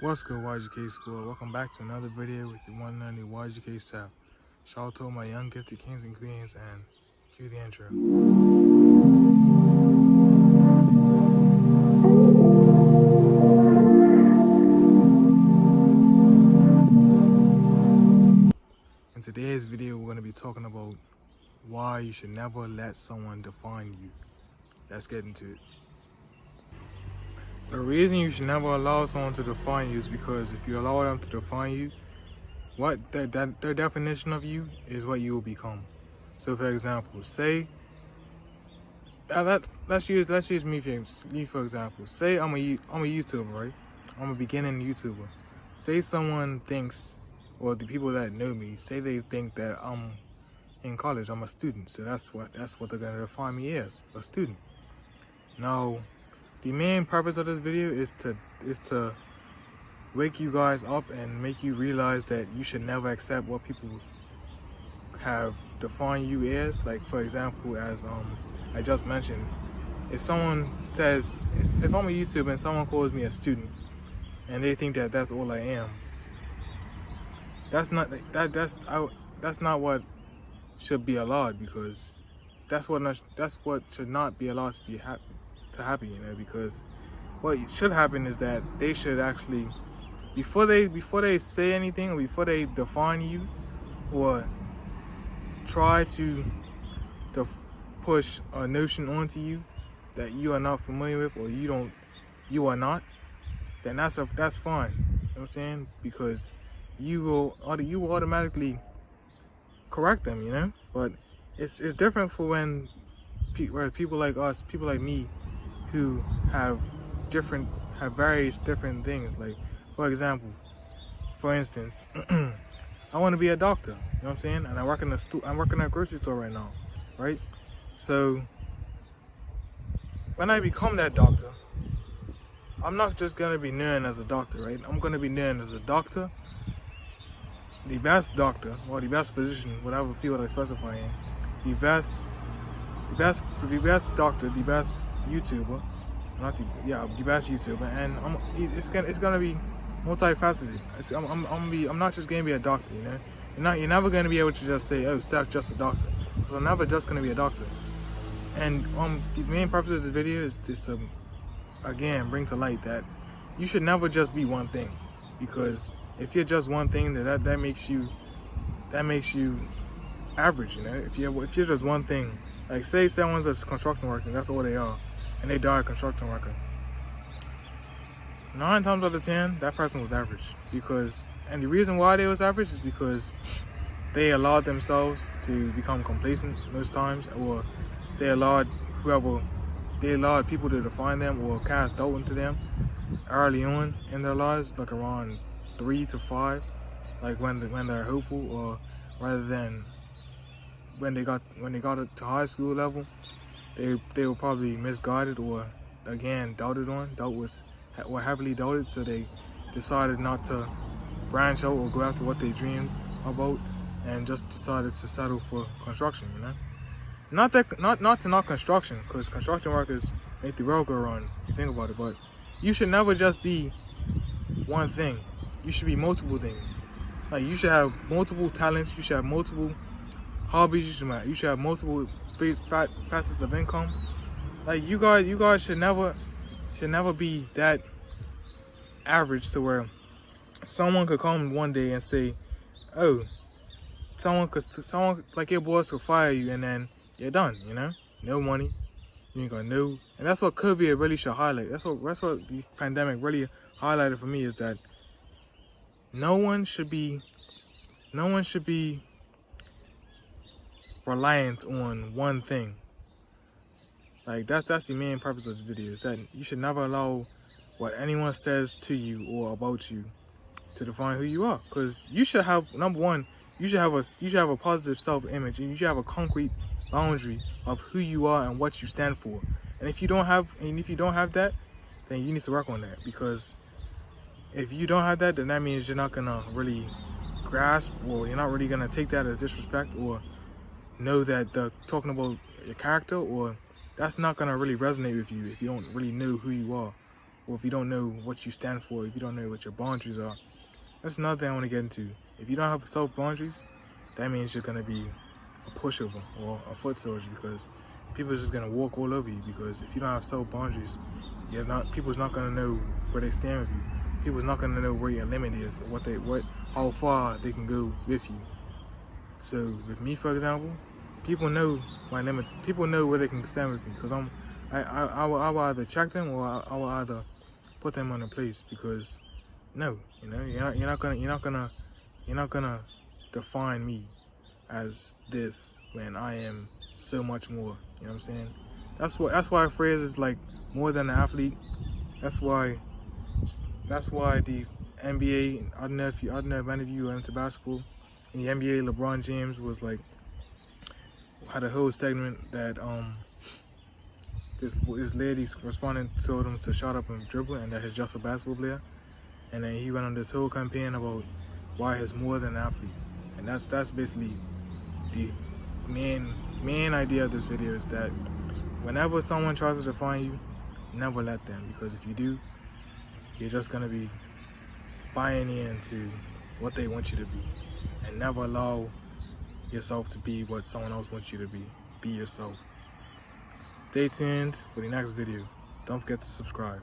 What's good, YGK Squad? Welcome back to another video with the one and only YGK.seth. Shout out to all my young gifted kings and queens, and cue the intro. In today's video, we're going to be talking about why you should never let someone define you. Let's get into it. The reason you should never allow someone to define you is because if you allow them to define you, what their definition of you is what you will become. So, for example, say let's use me for example. Say I'm a YouTuber, right? I'm a beginning YouTuber. Say someone thinks, or the people that know me, say they think that I'm in college. I'm a student, so that's what they're gonna define me as, a student. Now, the main purpose of this video is to wake you guys up and make you realize that you should never accept what people have defined you as. Like, for example, as I just mentioned, if someone says, if I'm a YouTuber and someone calls me a student and they think that that's all I am, that's not what should be allowed, because that's what should not be allowed to happen, you know, because what should happen is that they should actually, before they say anything, or before they define you or try to push a notion onto you that you are not familiar with, or you are not, then that's fine. You know what I'm saying? Because you will automatically correct them, you know. But it's different for when people like us, people like me, who have various different things. Like, for instance, I want to be a doctor. You know what I'm saying? And I'm working at a grocery store right now, right? So when I become that doctor, I'm not just gonna be known as a doctor, right? I'm gonna be known as a doctor, the best doctor, or the best physician, whatever field I specify in, the best doctor, the best YouTuber, the best YouTuber, and it's gonna be multifaceted. I'm not just gonna be a doctor, you know. You're never gonna be able to just say, oh, Seth just a doctor, because I'm never just gonna be a doctor. And the main purpose of this video is just to, again, bring to light that you should never just be one thing, because if you're just one thing, that makes you average, you know. If you're just one thing, like say someone's a construction worker, that's all they are, and they die a construction worker, 9 times out of 10, that person was average. And the reason why they was average is because they allowed themselves to become complacent most times, or they allowed people to define them or cast doubt into them early on in their lives, like around 3 to 5, like when they're hopeful, or rather than when they got to high school level, they were probably misguided, or again were heavily doubted, so they decided not to branch out or go after what they dreamed about, and just decided to settle for construction, you know. Not to knock construction, because construction workers make the world go round, if you think about it, but you should never just be one thing. You should be multiple things. Like, you should have multiple talents, you should have multiple hobbies, you should have multiple facets of income. Like, you guys should never be that average to where someone could come one day and say, oh, someone like your boss could fire you, and then you're done, you know? No money, you ain't got no. And that's what COVID really should highlight. That's what the pandemic really highlighted for me, is that no one should be reliant on one thing. Like, that's the main purpose of this video, is that you should never allow what anyone says to you or about you to define who you are. Because you should have, number one, you should have a positive self-image, and you should have a concrete boundary of who you are and what you stand for. And if you don't have that, then you need to work on that, because if you don't have that, then that means you're not gonna really grasp, or you're not really gonna take that as disrespect, or know that the talking about your character, or that's not gonna really resonate with you if you don't really know who you are or if you don't know what you stand for, if you don't know what your boundaries are. That's another thing I want to get into. If you don't have self-boundaries, that means you're going to be a pushover or a foot soldier, because people are just going to walk all over you. Because if you don't have self-boundaries, people's not going to know where they stand with you. People's not going to know where your limit is, or how far they can go with you. So with me, for example, people know my limit. People know where they can stand with me, because I will either check them, or I will either put them on a place. Because no, you're not gonna define me as this when I am so much more. You know what I'm saying? That's why phrase is like more than an athlete. That's why the NBA. I don't know if any of you are into basketball. In the NBA, LeBron James was like, had a whole segment that this lady responding told him to shut up and dribble, and that he's just a basketball player. And then he went on this whole campaign about why he's more than an athlete. And that's basically the main idea of this video, is that whenever someone tries to define you, never let them. Because if you do, you're just gonna be buying into what they want you to be. And never allow yourself to be what someone else wants you to be. Be yourself. Stay tuned for the next video. Don't forget to subscribe.